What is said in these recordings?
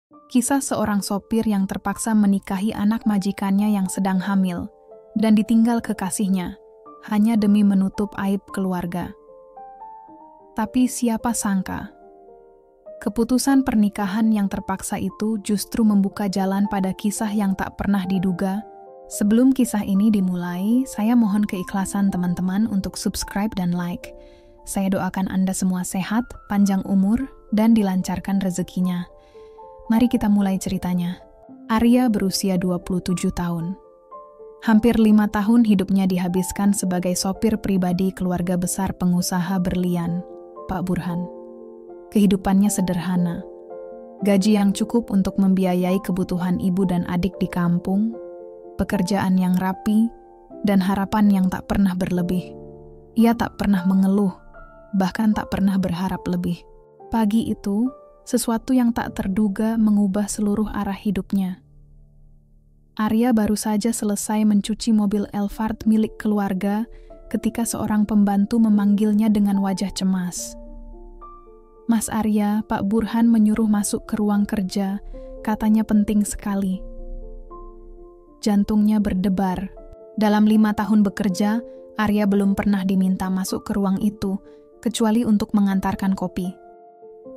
Kisah seorang sopir yang terpaksa menikahi anak majikannya yang sedang hamil dan ditinggal kekasihnya hanya demi menutup aib keluarga. Tapi siapa sangka, keputusan pernikahan yang terpaksa itu justru membuka jalan pada kisah yang tak pernah diduga. Sebelum kisah ini dimulai, saya mohon keikhlasan teman-teman untuk subscribe dan like. Saya doakan Anda semua sehat, panjang umur, dan dilancarkan rezekinya. Mari kita mulai ceritanya. Arya berusia 27 tahun. Hampir 5 tahun hidupnya dihabiskan sebagai sopir pribadi keluarga besar pengusaha berlian, Pak Burhan. Kehidupannya sederhana. Gaji yang cukup untuk membiayai kebutuhan ibu dan adik di kampung, pekerjaan yang rapi, dan harapan yang tak pernah berlebih. Ia tak pernah mengeluh, bahkan tak pernah berharap lebih. Pagi itu, sesuatu yang tak terduga mengubah seluruh arah hidupnya. Arya baru saja selesai mencuci mobil Elfard milik keluarga ketika seorang pembantu memanggilnya dengan wajah cemas. "Mas Arya, Pak Burhan menyuruh masuk ke ruang kerja, katanya penting sekali." Jantungnya berdebar. Dalam 5 tahun bekerja, Arya belum pernah diminta masuk ke ruang itu, kecuali untuk mengantarkan kopi.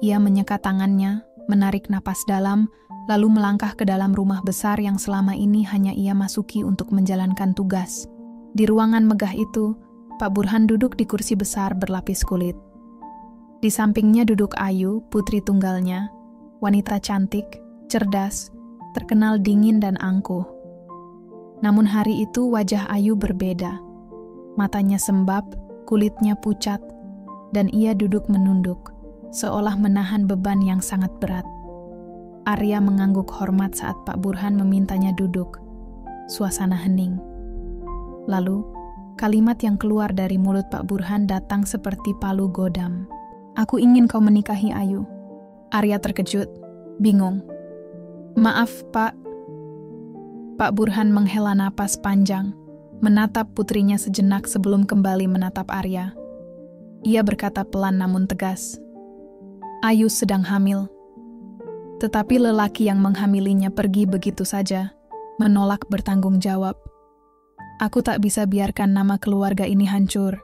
Ia menyekat tangannya, menarik napas dalam, lalu melangkah ke dalam rumah besar yang selama ini hanya ia masuki untuk menjalankan tugas. Di ruangan megah itu, Pak Burhan duduk di kursi besar berlapis kulit. Di sampingnya duduk Ayu, putri tunggalnya, wanita cantik, cerdas, terkenal dingin dan angkuh. Namun hari itu wajah Ayu berbeda. Matanya sembab, kulitnya pucat, dan ia duduk menunduk, seolah menahan beban yang sangat berat. Arya mengangguk hormat saat Pak Burhan memintanya duduk. Suasana hening. Lalu, kalimat yang keluar dari mulut Pak Burhan datang seperti palu godam. "Aku ingin kau menikahi Ayu." Arya terkejut, bingung. "Maaf, Pak." Pak Burhan menghela napas panjang, menatap putrinya sejenak sebelum kembali menatap Arya. Ia berkata pelan namun tegas, "Ayu sedang hamil." Tetapi lelaki yang menghamilinya pergi begitu saja, menolak bertanggung jawab. "Aku tak bisa biarkan nama keluarga ini hancur.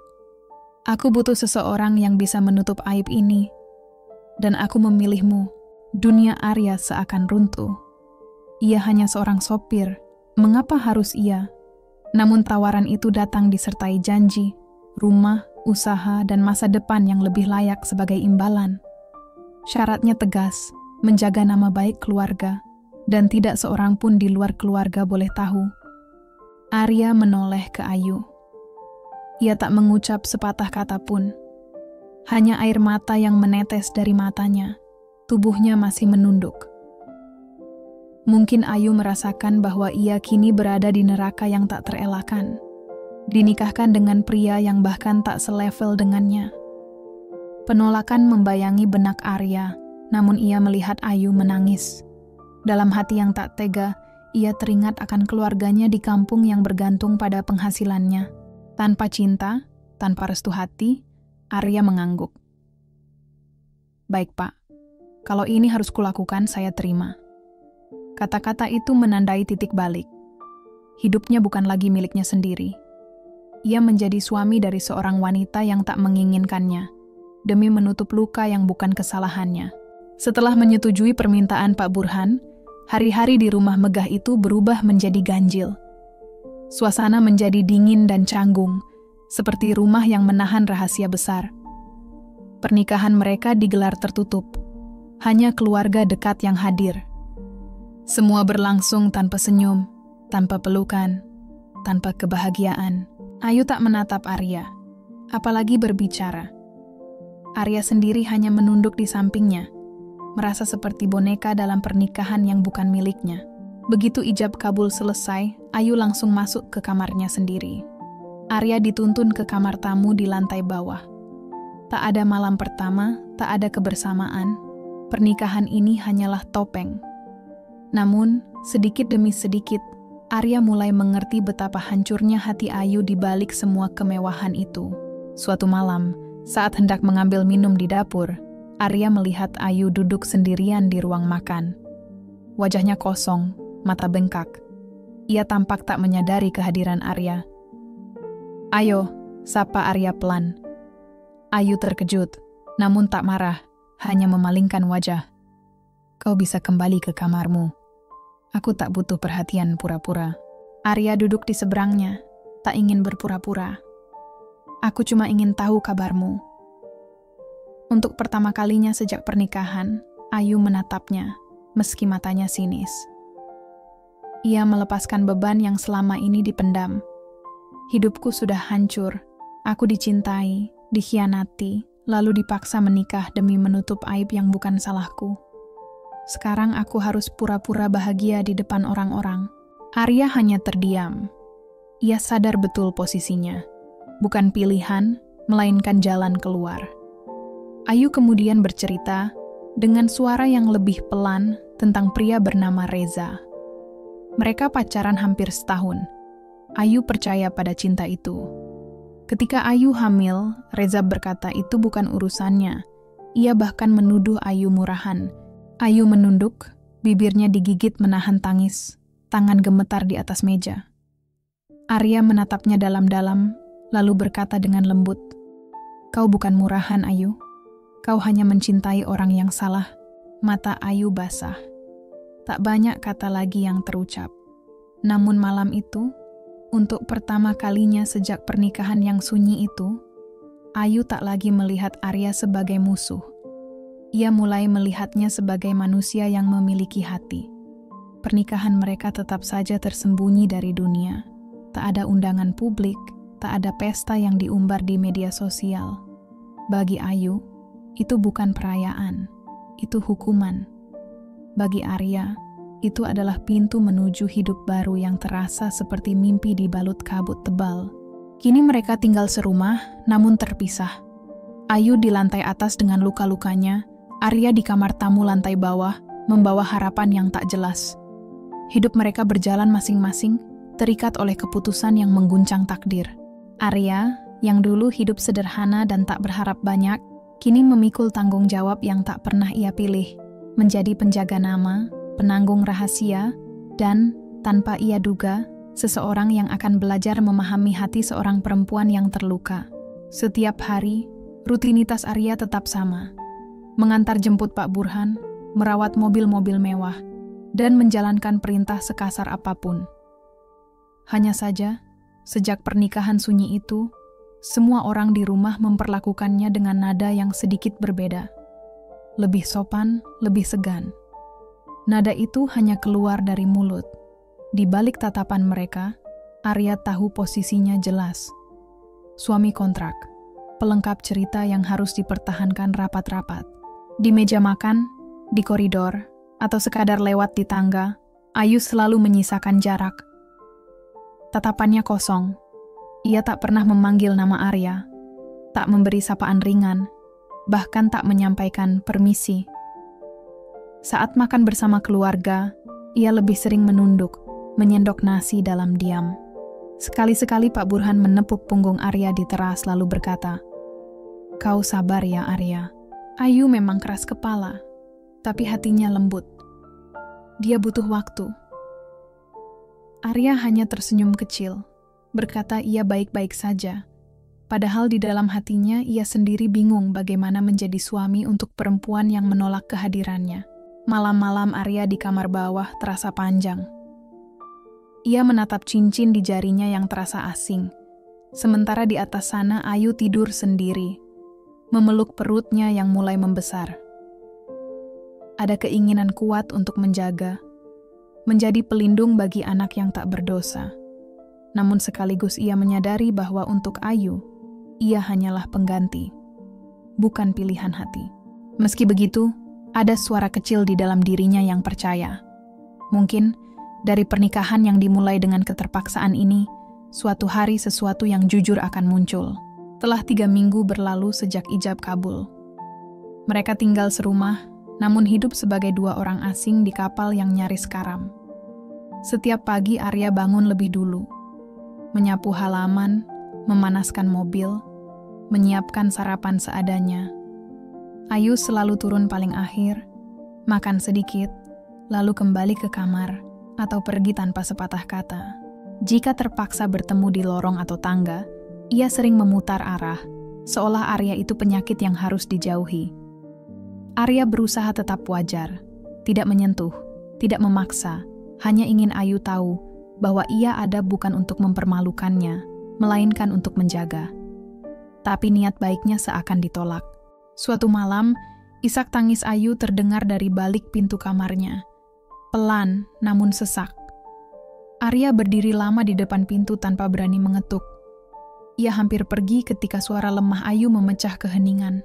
Aku butuh seseorang yang bisa menutup aib ini. Dan aku memilihmu." Dunia Arya seakan runtuh. Ia hanya seorang sopir. Mengapa harus ia? Namun tawaran itu datang disertai janji, rumah, usaha, dan masa depan yang lebih layak sebagai imbalan. Syaratnya tegas, menjaga nama baik keluarga, dan tidak seorang pun di luar keluarga boleh tahu. Arya menoleh ke Ayu. Ia tak mengucap sepatah kata pun. Hanya air mata yang menetes dari matanya. Tubuhnya masih menunduk. Mungkin Ayu merasakan bahwa ia kini berada di neraka yang tak terelakkan. Dinikahkan dengan pria yang bahkan tak selevel dengannya. Penolakan membayangi benak Arya, namun ia melihat Ayu menangis. Dalam hati yang tak tega, ia teringat akan keluarganya di kampung yang bergantung pada penghasilannya. Tanpa cinta, tanpa restu hati, Arya mengangguk. "Baik, Pak. Kalau ini harus kulakukan, saya terima." Kata-kata itu menandai titik balik. Hidupnya bukan lagi miliknya sendiri. Ia menjadi suami dari seorang wanita yang tak menginginkannya, demi menutup luka yang bukan kesalahannya. Setelah menyetujui permintaan Pak Burhan, hari-hari di rumah megah itu berubah menjadi ganjil. Suasana menjadi dingin dan canggung, seperti rumah yang menahan rahasia besar. Pernikahan mereka digelar tertutup. Hanya keluarga dekat yang hadir. Semua berlangsung tanpa senyum, tanpa pelukan, tanpa kebahagiaan. Ayu tak menatap Arya, apalagi berbicara. Arya sendiri hanya menunduk di sampingnya, merasa seperti boneka dalam pernikahan yang bukan miliknya. Begitu ijab kabul selesai, Ayu langsung masuk ke kamarnya sendiri. Arya dituntun ke kamar tamu di lantai bawah. Tak ada malam pertama, tak ada kebersamaan. Pernikahan ini hanyalah topeng. Namun, sedikit demi sedikit, Arya mulai mengerti betapa hancurnya hati Ayu di balik semua kemewahan itu. Suatu malam, saat hendak mengambil minum di dapur, Arya melihat Ayu duduk sendirian di ruang makan. wajahnya kosong, mata bengkak. Ia tampak tak menyadari kehadiran Arya. "Ayo," sapa Arya pelan. Ayu terkejut, namun tak marah, hanya memalingkan wajah. "Kau bisa kembali ke kamarmu. Aku tak butuh perhatian pura-pura." Arya duduk di seberangnya, tak ingin berpura-pura. "Aku cuma ingin tahu kabarmu." Untuk pertama kalinya sejak pernikahan, Ayu menatapnya, meski matanya sinis. Ia melepaskan beban yang selama ini dipendam. "Hidupku sudah hancur. Aku dicintai, dikhianati, lalu dipaksa menikah demi menutup aib yang bukan salahku. Sekarang aku harus pura-pura bahagia di depan orang-orang." Arya hanya terdiam. Ia sadar betul posisinya. Bukan pilihan, melainkan jalan keluar. Ayu kemudian bercerita dengan suara yang lebih pelan tentang pria bernama Reza. Mereka pacaran hampir setahun. Ayu percaya pada cinta itu. Ketika Ayu hamil, Reza berkata itu bukan urusannya. Ia bahkan menuduh Ayu murahan. Ayu menunduk, bibirnya digigit menahan tangis, tangan gemetar di atas meja. Arya menatapnya dalam-dalam, lalu berkata dengan lembut, "Kau bukan murahan, Ayu. Kau hanya mencintai orang yang salah." Mata Ayu basah. Tak banyak kata lagi yang terucap. Namun malam itu, untuk pertama kalinya sejak pernikahan yang sunyi itu, Ayu tak lagi melihat Arya sebagai musuh. Ia mulai melihatnya sebagai manusia yang memiliki hati. Pernikahan mereka tetap saja tersembunyi dari dunia. Tak ada undangan publik, tak ada pesta yang diumbar di media sosial. Bagi Ayu, itu bukan perayaan, itu hukuman. Bagi Arya, itu adalah pintu menuju hidup baru yang terasa seperti mimpi dibalut kabut tebal. Kini mereka tinggal serumah, namun terpisah. Ayu di lantai atas dengan luka-lukanya, Arya di kamar tamu lantai bawah, membawa harapan yang tak jelas. Hidup mereka berjalan masing-masing, terikat oleh keputusan yang mengguncang takdir. Arya, yang dulu hidup sederhana dan tak berharap banyak, kini memikul tanggung jawab yang tak pernah ia pilih. Menjadi penjaga nama, penanggung rahasia, dan, tanpa ia duga, seseorang yang akan belajar memahami hati seorang perempuan yang terluka. Setiap hari, rutinitas Arya tetap sama. Mengantar jemput Pak Burhan, merawat mobil-mobil mewah, dan menjalankan perintah sekasar apapun. Hanya saja, sejak pernikahan sunyi itu, semua orang di rumah memperlakukannya dengan nada yang sedikit berbeda. Lebih sopan, lebih segan. Nada itu hanya keluar dari mulut. Di balik tatapan mereka, Arya tahu posisinya jelas. Suami kontrak, pelengkap cerita yang harus dipertahankan rapat-rapat. Di meja makan, di koridor, atau sekadar lewat di tangga, Ayu selalu menyisakan jarak. Tatapannya kosong. Ia tak pernah memanggil nama Arya, tak memberi sapaan ringan, bahkan tak menyampaikan permisi. Saat makan bersama keluarga, ia lebih sering menunduk, menyendok nasi dalam diam. Sekali-sekali Pak Burhan menepuk punggung Arya di teras lalu berkata, "Kau sabar ya Arya." Ayu memang keras kepala, tapi hatinya lembut. Dia butuh waktu. Arya hanya tersenyum kecil, berkata ia baik-baik saja. Padahal di dalam hatinya ia sendiri bingung bagaimana menjadi suami untuk perempuan yang menolak kehadirannya. Malam-malam Arya di kamar bawah terasa panjang. Ia menatap cincin di jarinya yang terasa asing. Sementara di atas sana Ayu tidur sendiri, memeluk perutnya yang mulai membesar. Ada keinginan kuat untuk menjaga, menjadi pelindung bagi anak yang tak berdosa. Namun sekaligus ia menyadari bahwa untuk Ayu, ia hanyalah pengganti, bukan pilihan hati. Meski begitu, ada suara kecil di dalam dirinya yang percaya. Mungkin, dari pernikahan yang dimulai dengan keterpaksaan ini, suatu hari sesuatu yang jujur akan muncul. Telah 3 minggu berlalu sejak ijab kabul. Mereka tinggal serumah, namun hidup sebagai 2 orang asing di kapal yang nyaris karam. Setiap pagi Arya bangun lebih dulu, menyapu halaman, memanaskan mobil, menyiapkan sarapan seadanya. Ayu selalu turun paling akhir, makan sedikit, lalu kembali ke kamar atau pergi tanpa sepatah kata. Jika terpaksa bertemu di lorong atau tangga, ia sering memutar arah, seolah Arya itu penyakit yang harus dijauhi. Arya berusaha tetap wajar, tidak menyentuh, tidak memaksa, hanya ingin Ayu tahu bahwa ia ada bukan untuk mempermalukannya, melainkan untuk menjaga. Tapi niat baiknya seakan ditolak. Suatu malam, isak tangis Ayu terdengar dari balik pintu kamarnya. Pelan, namun sesak. Arya berdiri lama di depan pintu tanpa berani mengetuk. Ia hampir pergi ketika suara lemah Ayu memecah keheningan.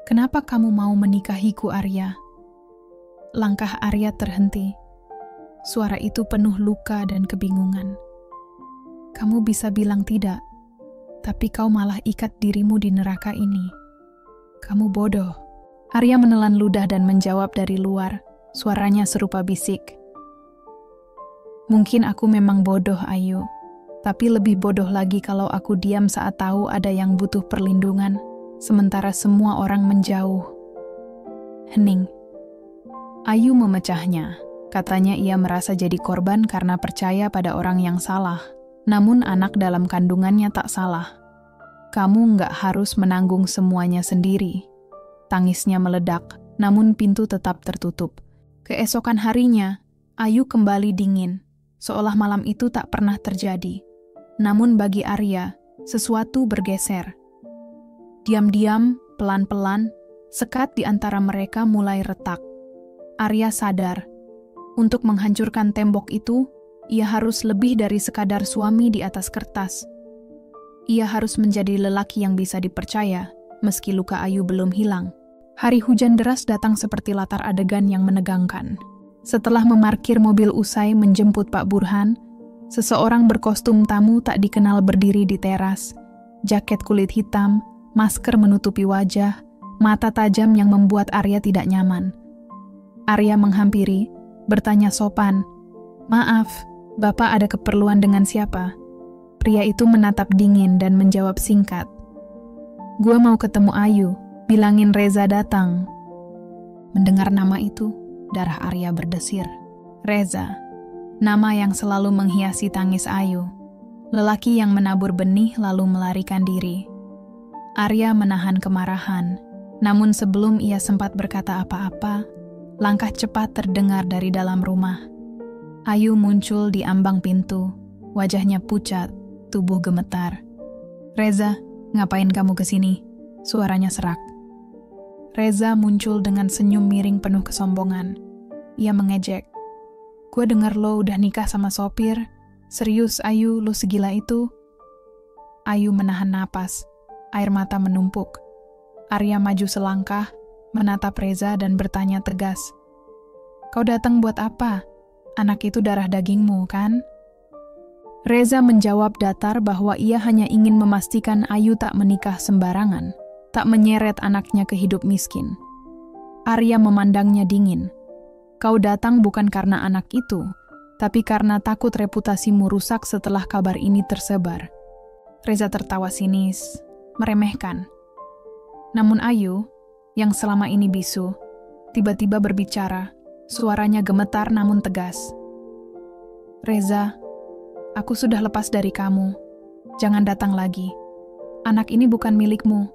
"Kenapa kamu mau menikahiku, Arya?" Langkah Arya terhenti. Suara itu penuh luka dan kebingungan. "Kamu bisa bilang tidak, tapi kau malah ikat dirimu di neraka ini. Kamu bodoh." Arya menelan ludah dan menjawab dari luar. Suaranya serupa bisik. "Mungkin aku memang bodoh, Ayu. Tapi lebih bodoh lagi kalau aku diam saat tahu ada yang butuh perlindungan, sementara semua orang menjauh." Hening. Ayu memecahnya. Katanya ia merasa jadi korban karena percaya pada orang yang salah. Namun anak dalam kandungannya tak salah. "Kamu nggak harus menanggung semuanya sendiri." Tangisnya meledak, namun pintu tetap tertutup. Keesokan harinya, Ayu kembali dingin, seolah malam itu tak pernah terjadi. Namun bagi Arya, sesuatu bergeser. Diam-diam, pelan-pelan, sekat di antara mereka mulai retak. Arya sadar, untuk menghancurkan tembok itu, ia harus lebih dari sekadar suami di atas kertas. Ia harus menjadi lelaki yang bisa dipercaya, meski luka Ayu belum hilang. Hari hujan deras datang seperti latar adegan yang menegangkan. Setelah memarkir mobil usai menjemput Pak Burhan, seseorang berkostum tamu tak dikenal berdiri di teras. Jaket kulit hitam, masker menutupi wajah, mata tajam yang membuat Arya tidak nyaman. Arya menghampiri, bertanya sopan, "Maaf, Bapak ada keperluan dengan siapa?" Pria itu menatap dingin dan menjawab singkat, "Gua mau ketemu Ayu, bilangin Reza datang." Mendengar nama itu, darah Arya berdesir. Reza, nama yang selalu menghiasi tangis Ayu. Lelaki yang menabur benih lalu melarikan diri. Arya menahan kemarahan, namun sebelum ia sempat berkata apa-apa, langkah cepat terdengar dari dalam rumah. Ayu muncul di ambang pintu, wajahnya pucat, tubuh gemetar. "Reza, ngapain kamu kesini?" Suaranya serak. Reza muncul dengan senyum miring penuh kesombongan. Ia mengejek, "Gue dengar lo udah nikah sama sopir. Serius, Ayu, lo segila itu?" Ayu menahan napas, air mata menumpuk. Arya maju selangkah, menatap Reza dan bertanya tegas, "Kau datang buat apa? Anak itu darah dagingmu, kan?" Reza menjawab datar bahwa ia hanya ingin memastikan Ayu tak menikah sembarangan, tak menyeret anaknya ke hidup miskin. Arya memandangnya dingin. "Kau datang bukan karena anak itu, tapi karena takut reputasimu rusak setelah kabar ini tersebar." Reza tertawa sinis, meremehkan. Namun Ayu, yang selama ini bisu, tiba-tiba berbicara, suaranya gemetar namun tegas. "Reza, aku sudah lepas dari kamu. Jangan datang lagi. Anak ini bukan milikmu.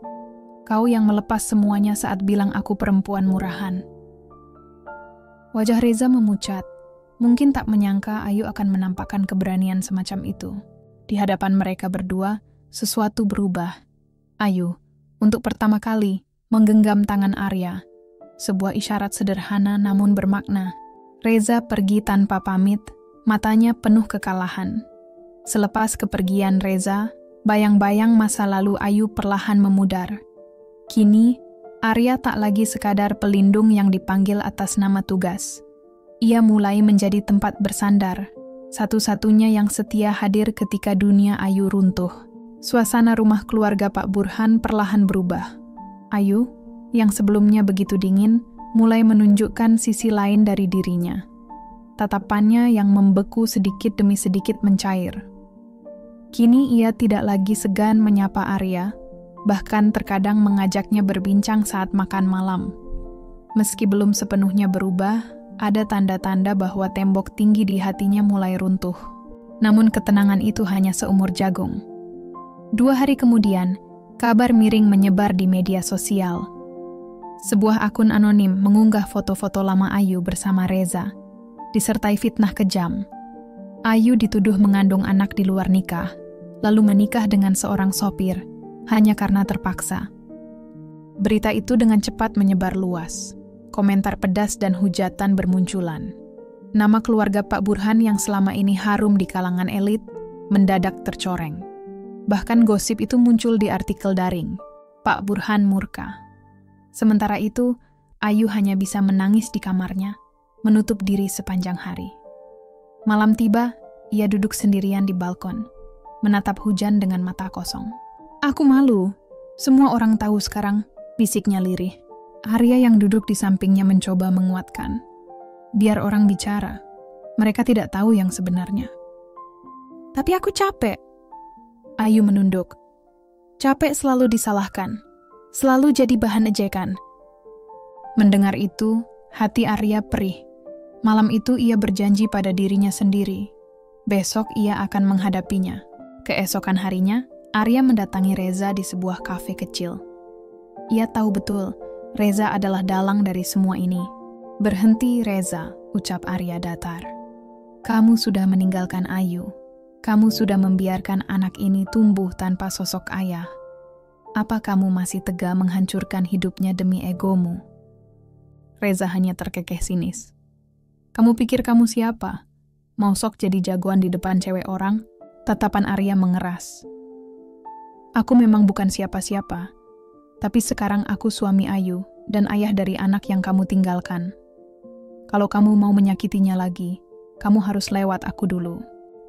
Kau yang melepas semuanya saat bilang aku perempuan murahan." Wajah Reza memucat. Mungkin tak menyangka Ayu akan menampakkan keberanian semacam itu. Di hadapan mereka berdua, sesuatu berubah. Ayu, untuk pertama kali, menggenggam tangan Arya. Sebuah isyarat sederhana namun bermakna. Reza pergi tanpa pamit, matanya penuh kekalahan. Selepas kepergian Reza, bayang-bayang masa lalu Ayu perlahan memudar. Kini, Arya tak lagi sekadar pelindung yang dipanggil atas nama tugas. Ia mulai menjadi tempat bersandar, satu-satunya yang setia hadir ketika dunia Ayu runtuh. Suasana rumah keluarga Pak Burhan perlahan berubah. Ayu, yang sebelumnya begitu dingin, mulai menunjukkan sisi lain dari dirinya. Tatapannya yang membeku sedikit demi sedikit mencair. Kini ia tidak lagi segan menyapa Arya, bahkan terkadang mengajaknya berbincang saat makan malam. Meski belum sepenuhnya berubah, Ada tanda-tanda bahwa tembok tinggi di hatinya mulai runtuh. Namun ketenangan itu hanya seumur jagung. 2 hari kemudian, kabar miring menyebar di media sosial. Sebuah akun anonim mengunggah foto-foto lama Ayu bersama Reza, disertai fitnah kejam. Ayu dituduh mengandung anak di luar nikah, lalu menikah dengan seorang sopir, hanya karena terpaksa. Berita itu dengan cepat menyebar luas. Komentar pedas dan hujatan bermunculan. Nama keluarga Pak Burhan yang selama ini harum di kalangan elit mendadak tercoreng. Bahkan gosip itu muncul di artikel daring. Pak Burhan murka. Sementara itu, Ayu hanya bisa menangis di kamarnya, menutup diri sepanjang hari. Malam tiba, ia duduk sendirian di balkon, menatap hujan dengan mata kosong. "Aku malu. Semua orang tahu sekarang," bisiknya lirih. Arya yang duduk di sampingnya mencoba menguatkan. "Biar orang bicara. Mereka tidak tahu yang sebenarnya." "Tapi aku capek." Ayu menunduk. Capek selalu disalahkan. Selalu jadi bahan ejekan. Mendengar itu, hati Arya perih. Malam itu ia berjanji pada dirinya sendiri. Besok ia akan menghadapinya. Keesokan harinya, Arya mendatangi Reza di sebuah kafe kecil. Ia tahu betul, Reza adalah dalang dari semua ini. "Berhenti, Reza," ucap Arya datar. "Kamu sudah meninggalkan Ayu. Kamu sudah membiarkan anak ini tumbuh tanpa sosok ayah. Apa kamu masih tega menghancurkan hidupnya demi egomu?" Reza hanya terkekeh sinis. "Kamu pikir kamu siapa? Mau sok jadi jagoan di depan cewek orang?" Tatapan Arya mengeras. "Aku memang bukan siapa-siapa. Tapi sekarang aku suami Ayu dan ayah dari anak yang kamu tinggalkan. Kalau kamu mau menyakitinya lagi, kamu harus lewat aku dulu."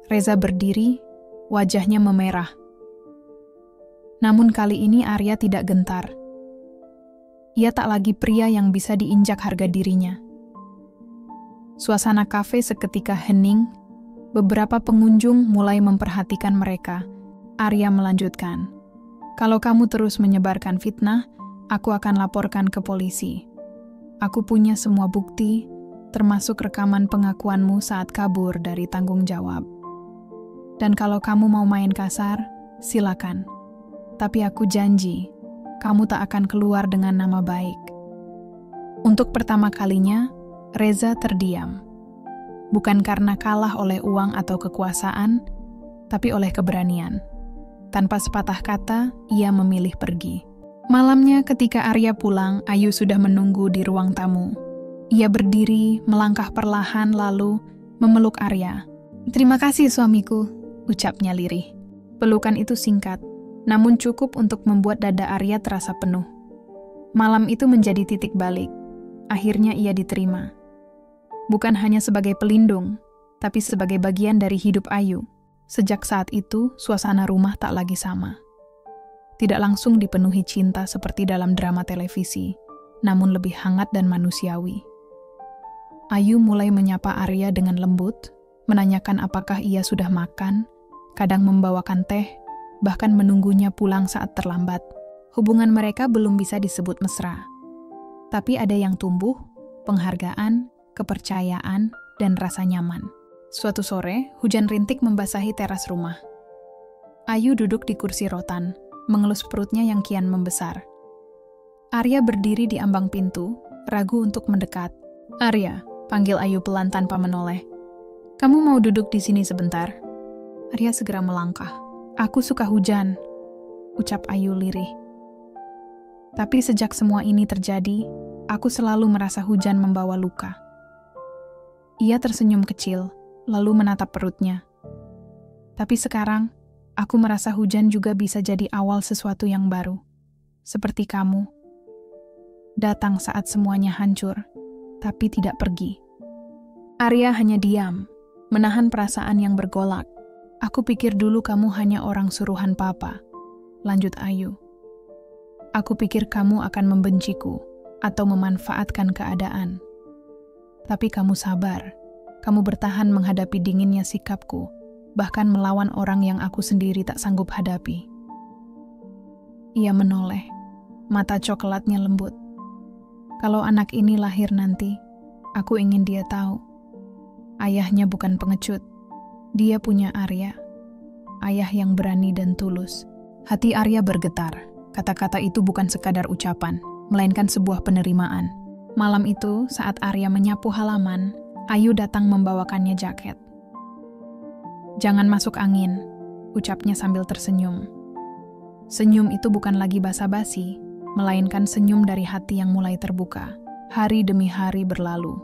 Reza berdiri, wajahnya memerah. Namun kali ini Arya tidak gentar. Ia tak lagi pria yang bisa diinjak harga dirinya. Suasana kafe seketika hening, beberapa pengunjung mulai memperhatikan mereka. Arya melanjutkan. "Kalau kamu terus menyebarkan fitnah, aku akan laporkan ke polisi. Aku punya semua bukti, termasuk rekaman pengakuanmu saat kabur dari tanggung jawab. Dan kalau kamu mau main kasar, silakan. Tapi aku janji, kamu tak akan keluar dengan nama baik." Untuk pertama kalinya, Reza terdiam. Bukan karena kalah oleh uang atau kekuasaan, tapi oleh keberanian. Tanpa sepatah kata, ia memilih pergi. Malamnya ketika Arya pulang, Ayu sudah menunggu di ruang tamu. Ia berdiri, melangkah perlahan lalu memeluk Arya. "Terima kasih suamiku," ucapnya lirih. Pelukan itu singkat, namun cukup untuk membuat dada Arya terasa penuh. Malam itu menjadi titik balik. Akhirnya ia diterima. Bukan hanya sebagai pelindung, tapi sebagai bagian dari hidup Ayu. Sejak saat itu, suasana rumah tak lagi sama. Tidak langsung dipenuhi cinta seperti dalam drama televisi, namun lebih hangat dan manusiawi. Ayu mulai menyapa Arya dengan lembut, menanyakan apakah ia sudah makan, kadang membawakan teh, bahkan menunggunya pulang saat terlambat. Hubungan mereka belum bisa disebut mesra. Tapi ada yang tumbuh, penghargaan, kepercayaan, dan rasa nyaman. Suatu sore, hujan rintik membasahi teras rumah. Ayu duduk di kursi rotan, mengelus perutnya yang kian membesar. Arya berdiri di ambang pintu, ragu untuk mendekat. "Arya," panggil Ayu pelan tanpa menoleh. "Kamu mau duduk di sini sebentar?" Arya segera melangkah. "Aku suka hujan," ucap Ayu lirih. "Tapi sejak semua ini terjadi, aku selalu merasa hujan membawa luka." Ia tersenyum kecil, lalu menatap perutnya. "Tapi sekarang, aku merasa hujan juga bisa jadi awal sesuatu yang baru. Seperti kamu. Datang saat semuanya hancur, tapi tidak pergi." Arya hanya diam, menahan perasaan yang bergolak. "Aku pikir dulu kamu hanya orang suruhan papa," lanjut Ayu. "Aku pikir kamu akan membenciku atau memanfaatkan keadaan. Tapi kamu sabar. Kamu bertahan menghadapi dinginnya sikapku, bahkan melawan orang yang aku sendiri tak sanggup hadapi." Ia menoleh, mata coklatnya lembut. "Kalau anak ini lahir nanti, Aku ingin dia tahu. Ayahnya bukan pengecut. Dia punya Arya. Ayah yang berani dan tulus. Hati Arya bergetar. Kata-kata itu bukan sekadar ucapan, melainkan sebuah penerimaan. Malam itu, saat Arya menyapu halaman, Ayu datang membawakannya jaket. "Jangan masuk angin," ucapnya sambil tersenyum. Senyum itu bukan lagi basa-basi, melainkan senyum dari hati yang mulai terbuka. Hari demi hari berlalu.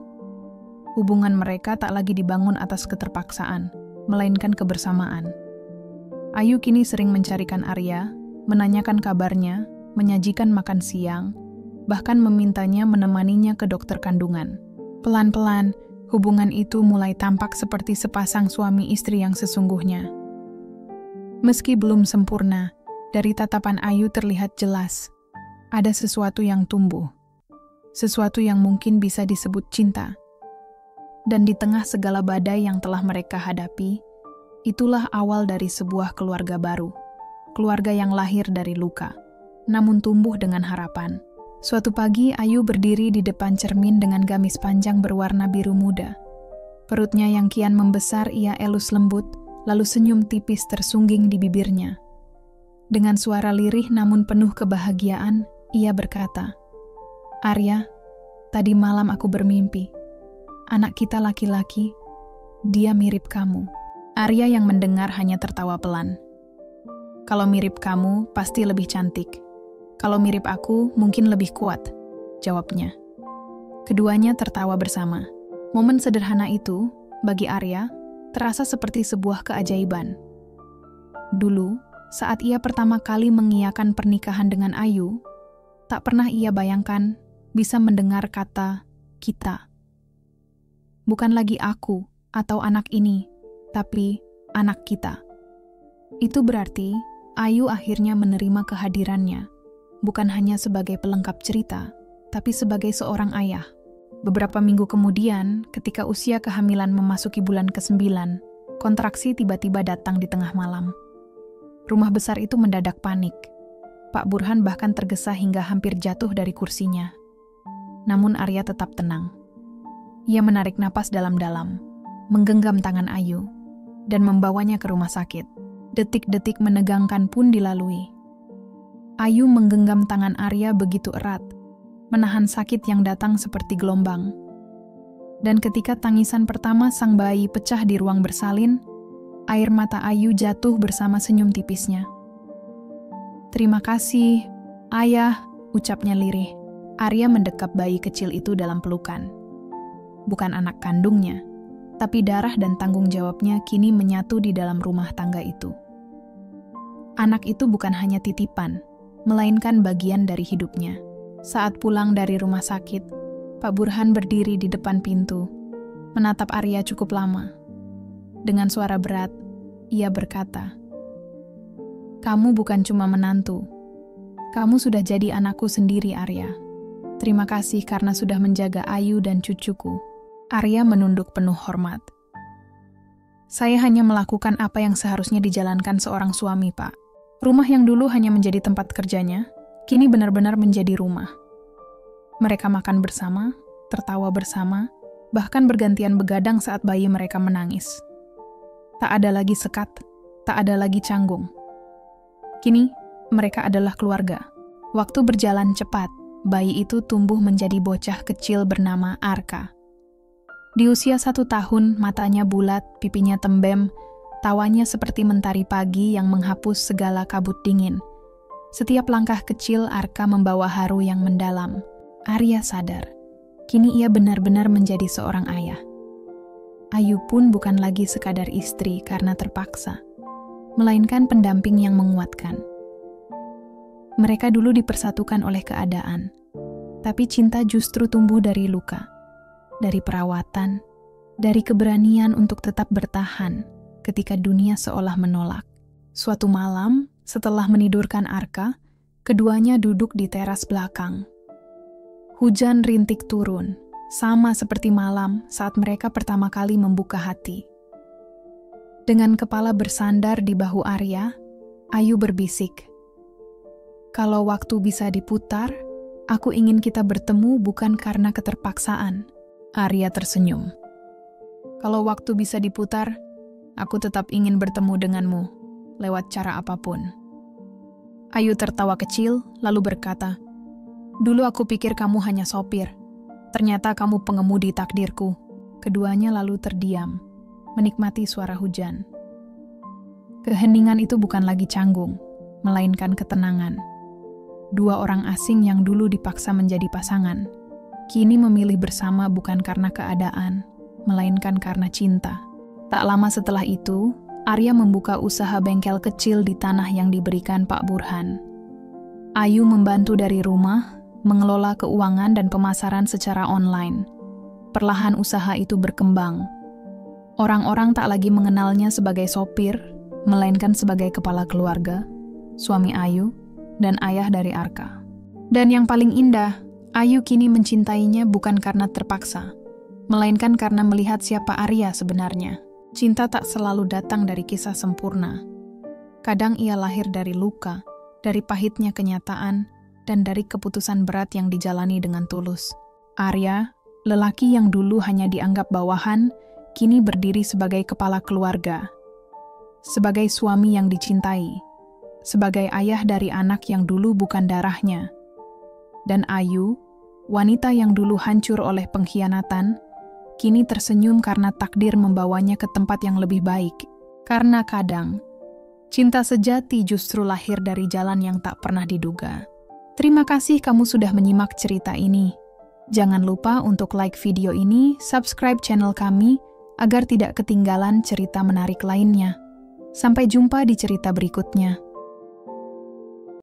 Hubungan mereka tak lagi dibangun atas keterpaksaan, melainkan kebersamaan. Ayu kini sering mencarikan Arya, menanyakan kabarnya, menyajikan makan siang, bahkan memintanya menemaninya ke dokter kandungan. Pelan-pelan, hubungan itu mulai tampak seperti sepasang suami istri yang sesungguhnya. Meski belum sempurna, dari tatapan Ayu terlihat jelas, ada sesuatu yang tumbuh. Sesuatu yang mungkin bisa disebut cinta. Dan di tengah segala badai yang telah mereka hadapi, itulah awal dari sebuah keluarga baru. Keluarga yang lahir dari luka, namun tumbuh dengan harapan. Suatu pagi, Ayu berdiri di depan cermin dengan gamis panjang berwarna biru muda. Perutnya yang kian membesar ia elus lembut, lalu senyum tipis tersungging di bibirnya. Dengan suara lirih namun penuh kebahagiaan, ia berkata, "Arya, tadi malam aku bermimpi. Anak kita laki-laki, dia mirip kamu." Arya yang mendengar hanya tertawa pelan. "Kalau mirip kamu, pasti lebih cantik. Kalau mirip aku, mungkin lebih kuat," jawabnya. Keduanya tertawa bersama. Momen sederhana itu, bagi Arya, terasa seperti sebuah keajaiban. Dulu, saat ia pertama kali mengiyakan pernikahan dengan Ayu, tak pernah ia bayangkan bisa mendengar kata "kita". Bukan lagi aku atau anak ini, tapi anak kita. Itu berarti Ayu akhirnya menerima kehadirannya, bukan hanya sebagai pelengkap cerita, tapi sebagai seorang ayah. Beberapa minggu kemudian, ketika usia kehamilan memasuki bulan ke-9, kontraksi tiba-tiba datang di tengah malam. Rumah besar itu mendadak panik. Pak Burhan bahkan tergesa hingga hampir jatuh dari kursinya. Namun Arya tetap tenang. Ia menarik napas dalam-dalam, menggenggam tangan Ayu, dan membawanya ke rumah sakit. Detik-detik menegangkan pun dilalui. Ayu menggenggam tangan Arya begitu erat, menahan sakit yang datang seperti gelombang. Dan ketika tangisan pertama sang bayi pecah di ruang bersalin, air mata Ayu jatuh bersama senyum tipisnya. "Terima kasih, Ayah," ucapnya lirih. Arya mendekap bayi kecil itu dalam pelukan. Bukan anak kandungnya, tapi darah dan tanggung jawabnya kini menyatu di dalam rumah tangga itu. Anak itu bukan hanya titipan, melainkan bagian dari hidupnya. Saat pulang dari rumah sakit, Pak Burhan berdiri di depan pintu, menatap Arya cukup lama. Dengan suara berat, ia berkata, "Kamu bukan cuma menantu. Kamu sudah jadi anakku sendiri, Arya. Terima kasih karena sudah menjaga Ayu dan cucuku." Arya menunduk penuh hormat. "Saya hanya melakukan apa yang seharusnya dijalankan seorang suami, Pak. Rumah yang dulu hanya menjadi tempat kerjanya, kini benar-benar menjadi rumah." Mereka makan bersama, tertawa bersama, bahkan bergantian begadang saat bayi mereka menangis. Tak ada lagi sekat, tak ada lagi canggung. Kini, mereka adalah keluarga. Waktu berjalan cepat, bayi itu tumbuh menjadi bocah kecil bernama Arka. Di usia 1 tahun, matanya bulat, pipinya tembem, tawanya seperti mentari pagi yang menghapus segala kabut dingin. Setiap langkah kecil Arka membawa haru yang mendalam. Arya sadar, kini ia benar-benar menjadi seorang ayah. Ayu pun bukan lagi sekadar istri karena terpaksa, melainkan pendamping yang menguatkan. Mereka dulu dipersatukan oleh keadaan, tapi cinta justru tumbuh dari luka, dari perawatan, dari keberanian untuk tetap bertahan ketika dunia seolah menolak. Suatu malam, setelah menidurkan Arka, keduanya duduk di teras belakang. Hujan rintik turun, sama seperti malam saat mereka pertama kali membuka hati. Dengan kepala bersandar di bahu Arya, Ayu berbisik, "Kalau waktu bisa diputar, aku ingin kita bertemu bukan karena keterpaksaan, Arya tersenyum. Kalau waktu bisa diputar, aku tetap ingin bertemu denganmu, lewat cara apapun. Ayu tertawa kecil, lalu berkata, "Dulu aku pikir kamu hanya sopir. Ternyata kamu pengemudi takdirku." Keduanya lalu terdiam, menikmati suara hujan. Keheningan itu bukan lagi canggung, melainkan ketenangan. Dua orang asing yang dulu dipaksa menjadi pasangan, kini memilih bersama bukan karena keadaan, melainkan karena cinta. Tak lama setelah itu, Arya membuka usaha bengkel kecil di tanah yang diberikan Pak Burhan. Ayu membantu dari rumah, mengelola keuangan dan pemasaran secara online. Perlahan usaha itu berkembang. Orang-orang tak lagi mengenalnya sebagai sopir, melainkan sebagai kepala keluarga, suami Ayu, dan ayah dari Arka. Dan yang paling indah, Ayu kini mencintainya bukan karena terpaksa, melainkan karena melihat siapa Arya sebenarnya. Cinta tak selalu datang dari kisah sempurna. Kadang ia lahir dari luka, dari pahitnya kenyataan, dan dari keputusan berat yang dijalani dengan tulus. Arya, lelaki yang dulu hanya dianggap bawahan, kini berdiri sebagai kepala keluarga, sebagai suami yang dicintai, sebagai ayah dari anak yang dulu bukan darahnya. Dan Ayu, wanita yang dulu hancur oleh pengkhianatan, kini tersenyum karena takdir membawanya ke tempat yang lebih baik. Karena kadang, cinta sejati justru lahir dari jalan yang tak pernah diduga. Terima kasih kamu sudah menyimak cerita ini. Jangan lupa untuk like video ini, subscribe channel kami, agar tidak ketinggalan cerita menarik lainnya. Sampai jumpa di cerita berikutnya.